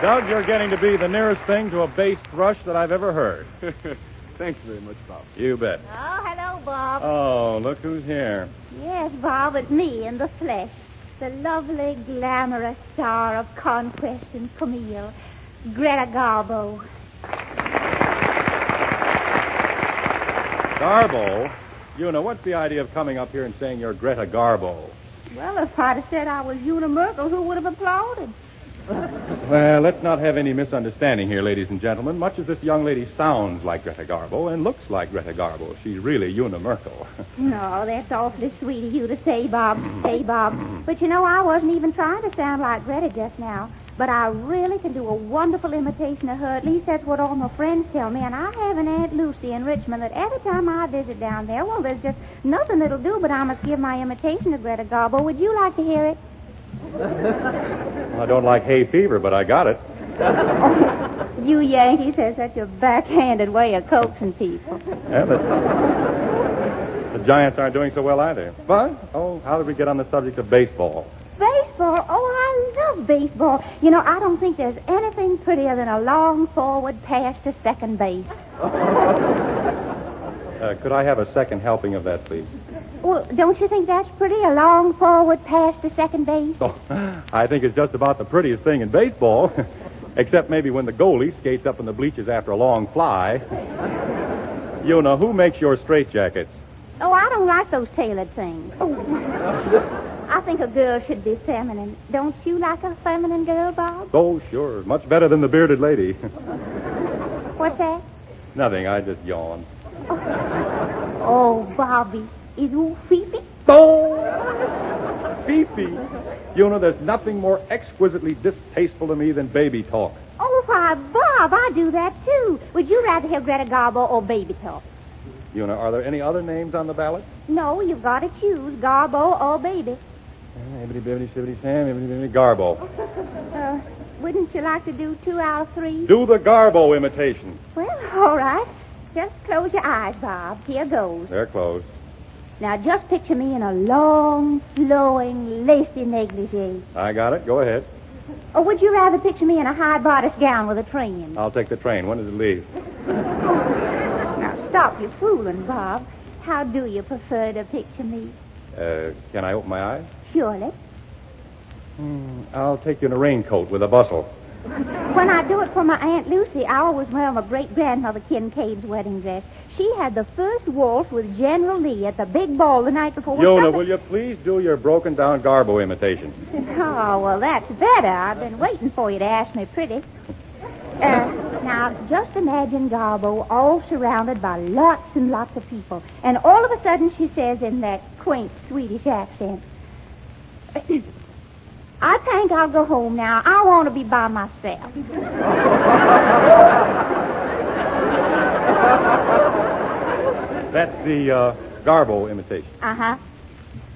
Doug, you're getting to be the nearest thing to a bass thrush that I've ever heard. Thanks very much, Bob. You bet. Oh, hello, Bob. Oh, look who's here. Yes, Bob, it's me in the flesh. The lovely, glamorous star of conquest and Camille, Greta Garbo. Garbo? What's the idea of coming up here and saying you're Greta Garbo? Well, if I'd have said I was Una Merkel, who would have applauded? Well, let's not have any misunderstanding here, ladies and gentlemen. Much as this young lady sounds like Greta Garbo and looks like Greta Garbo, she's really Una Merkel. No, that's awfully sweet of you to say, Bob. Hey, Bob. But I wasn't even trying to sound like Greta just now. But I really can do a wonderful imitation of her. At least that's what all my friends tell me. And I have an Aunt Lucy in Richmond that every time I visit down there, well, there's just nothing that'll do but I must give my imitation of Greta Garbo. Would you like to hear it? I don't like hay fever, but I got it. You Yankees have such a backhanded way of coaxing people. Yeah, the Giants aren't doing so well either. But, how did we get on the subject of baseball? Baseball? Oh, I love baseball. I don't think there's anything prettier than a long forward pass to second base. Could I have a second helping of that, please? Well, don't you think that's pretty, a long forward pass to second base? Oh, I think it's just about the prettiest thing in baseball. Except maybe when the goalie skates up in the bleachers after a long fly. Who makes your straitjackets? Oh, I don't like those tailored things. I think a girl should be feminine. Don't you like a feminine girl, Bob? Oh, sure. Much better than the bearded lady. What's that? Nothing. I just yawned. Oh, Bobby. Is you Fifi? Oh! Fifi? There's nothing more exquisitely distasteful to me than baby talk. Oh, why, Bob, I do that, too. Would you rather hear Greta Garbo or baby talk? Are there any other names on the ballot? No, you've got to choose Garbo or baby. Garbo. Wouldn't you like to do 2 out of 3? Do the Garbo imitation. Well, all right. Just close your eyes, Bob. Here goes. They're closed. Now, just picture me in a long, flowing, lacy negligee. I got it. Go ahead. Or would you rather picture me in a high-bodice gown with a train? I'll take the train. When does it leave? Now, stop your fooling, Bob. How do you prefer to picture me? Can I open my eyes? Surely. I'll take you in a raincoat with a bustle. When I do it for my Aunt Lucy, I always wear my great-grandmother Kincaid's wedding dress. She had the first waltz with General Lee at the big ball the night before. Will you please do your broken-down Garbo imitation? Oh, well, that's better. I've been waiting for you to ask me pretty. Now, just imagine Garbo all surrounded by lots and lots of people. And all of a sudden she says in that quaint Swedish accent, I think I'll go home now. I want to be by myself. That's the Garbo imitation. Uh-huh.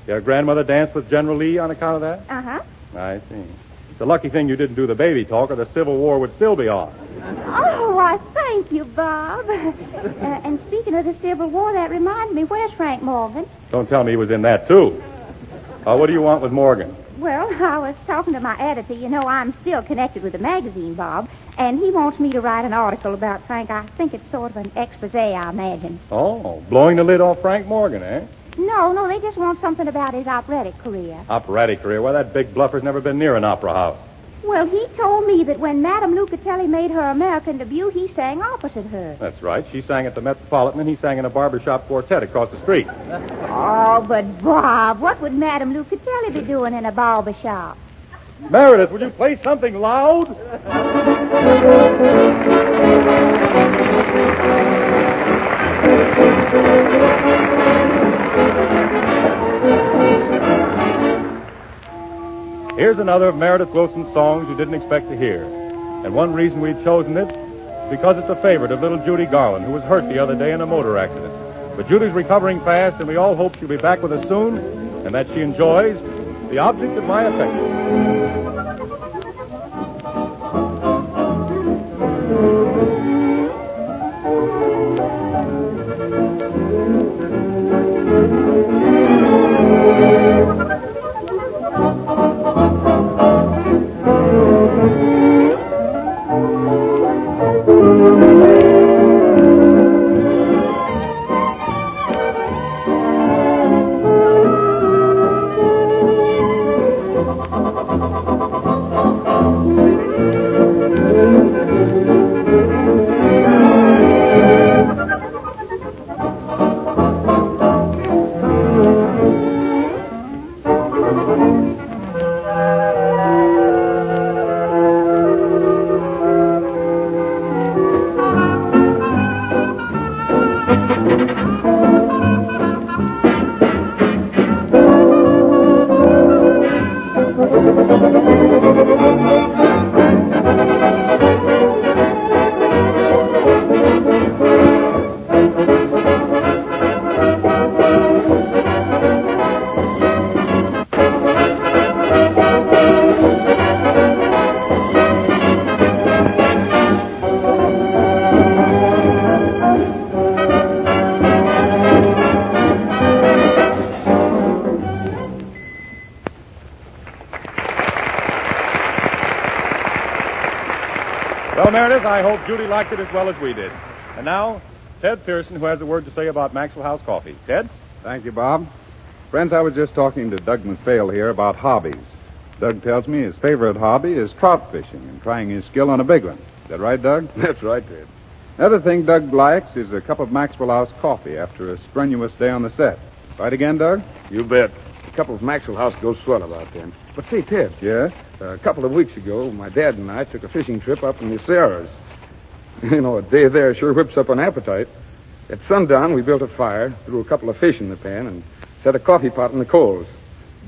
Your grandmother danced with General Lee on account of that? Uh-huh. I see. It's a lucky thing you didn't do the baby talk, or the Civil War would still be on. Oh, I thank you, Bob. And speaking of the Civil War, that reminds me, where's Frank Morgan? Don't tell me he was in that, too. What do you want with Morgan? Well, I was talking to my editor. I'm still connected with the magazine, Bob, and he wants me to write an article about Frank. I think it's sort of an expose, I imagine. Oh, blowing the lid off Frank Morgan, eh? No, they just want something about his operatic career. Operatic career? Well, that big bluffer's never been near an opera house. Well, he told me that when Madame Lucatelli made her American debut, he sang opposite her. That's right. She sang at the Metropolitan, and he sang in a barbershop quartet across the street. Oh, but Bob, what would Madame Lucatelli be doing in a barbershop? Meredith, will you play something loud? Here's another of Meredith Willson's songs you didn't expect to hear. And one reason we've chosen it is because it's a favorite of little Judy Garland, who was hurt the other day in a motor accident. But Judy's recovering fast, and we all hope she'll be back with us soon, and that she enjoys the object of my affection. Well, Meredith, I hope Judy liked it as well as we did. And now, Ted Pearson, who has a word to say about Maxwell House coffee. Ted? Thank you, Bob. Friends, I was just talking to Doug McPhail here about hobbies. Doug tells me his favorite hobby is trout fishing and trying his skill on a big one. Is that right, Doug? That's right, Ted. Another thing Doug likes is a cup of Maxwell House coffee after a strenuous day on the set. Right again, Doug? You bet. A couple of Maxwell House goes swell about then. But say, Ted. Yeah? A couple of weeks ago, my dad and I took a fishing trip up in the Sierras. You know, a day there sure whips up an appetite. At sundown, we built a fire, threw a couple of fish in the pan, and set a coffee pot in the coals.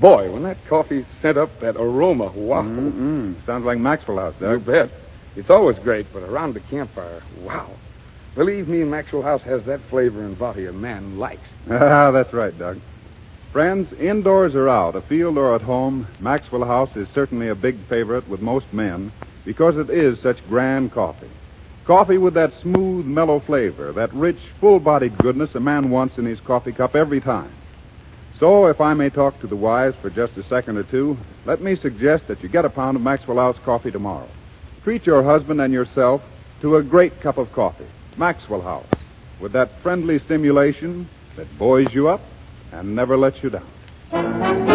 Boy, when that coffee sent up that aroma, wow. Sounds like Maxwell House, Doug. You bet. It's always great, but around the campfire, wow. Believe me, Maxwell House has that flavor and body a man likes. Ah, that's right, Doug. Friends, indoors or out, afield or at home, Maxwell House is certainly a big favorite with most men because it is such grand coffee. Coffee with that smooth, mellow flavor, that rich, full-bodied goodness a man wants in his coffee cup every time. So, if I may talk to the wives for just a second or two, let me suggest that you get a pound of Maxwell House coffee tomorrow. Treat your husband and yourself to a great cup of coffee, Maxwell House, with that friendly stimulation that buoys you up and never lets you down.